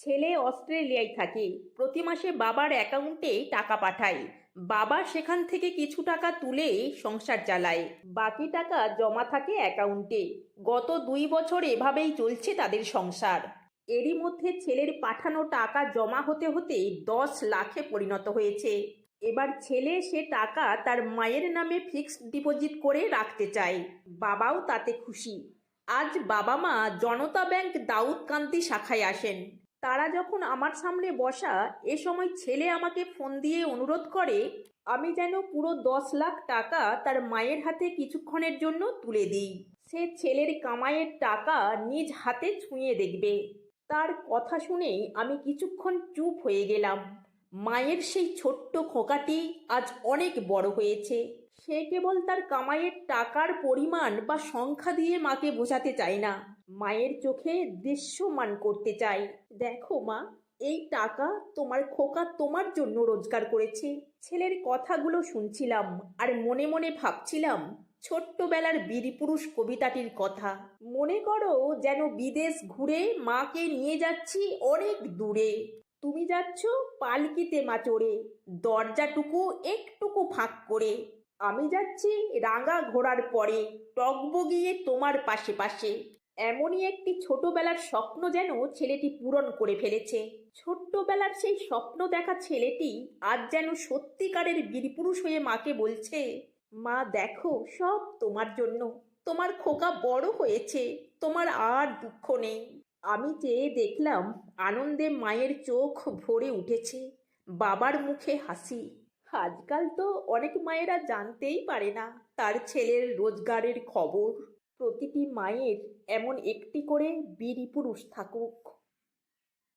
ছেলে অস্ট্রেলিয়ায় থাকে, প্রতি মাসে বাবার অ্যাকাউন্টে টাকা পাঠায়। বাবা সেখান থেকে কিছু টাকা তুলে সংসার চালায়, বাকি টাকা জমা থাকে অ্যাকাউন্টে। গত 2 বছর এভাবেই চলছে তাদের সংসার। এরই মধ্যে ছেলের পাঠানো টাকা জমা হতে হতে 10 লাখে পরিণত হয়েছে। এবার ছেলে সে টাকা তার মায়ের নামে ফিক্সড ডিপোজিট করে রাখতে চায়। বাবাও তাতে খুশি। আজ বাবা মা জনতা ব্যাংক দাউদকান্দি শাখায় আসেন। তারা যখন আমার সামনে বসা, এ সময় ছেলে আমাকে ফোন দিয়ে অনুরোধ করে আমি যেন পুরো 10 লাখ টাকা তার মায়ের হাতে কিছুক্ষণের জন্য তুলে দিই। সে ছেলের কামাইয়ের টাকা নিজ হাতে ছুঁয়ে দেখবে। তার কথা শুনেই আমি কিছুক্ষণ চুপ হয়ে গেলাম। মায়ের সেই ছোট্ট খোকাটি আজ অনেক বড় হয়েছে। সে কেবল তার কামাইয়ের টাকার পরিমাণ বা সংখ্যা দিয়ে মাকে বোঝাতে চায় না, মায়ের চোখে দৃশ্যমান করতে চায়। দেখো মা, এই টাকা তোমার খোকা তোমার জন্য রোজগার করেছে। ছেলের কথাগুলো শুনছিলাম আর মনে মনে ভাবছিলাম ছোট্টবেলার বীরপুরুষ কবিতাটির কথা। মনে করো যেন বিদেশ ঘুরে মাকে নিয়ে যাচ্ছি অনেক দূরে। তুমি যাচ্ছ পালকিতে মা চড়ে, দরজাটুকু একটুকু ফাঁক করে। আমি যাচ্ছি রাঙা ঘোড়ার পরে, টগবগিয়ে তোমার পাশে পাশে। এমনই একটি ছোটবেলার স্বপ্ন যেন ছেলেটি পূরণ করে ফেলেছে। ছোট্টবেলার সেই স্বপ্ন দেখা ছেলেটি আজ যেন সত্যিকারের বীরপুরুষ হয়ে মাকে বলছে, মা দেখো সব তোমার জন্য, তোমার খোকা বড় হয়েছে, তোমার আর দুঃখ নেই। আমি চেয়ে দেখলাম, আনন্দে মায়ের চোখ ভরে উঠেছে, বাবার মুখে হাসি। আজকাল তো অনেক মায়েরা জানতেই পারে না তার ছেলের রোজগারের খবর। প্রতিটি মায়ের এমন একটি করে বীরপুরুষ থাকুক।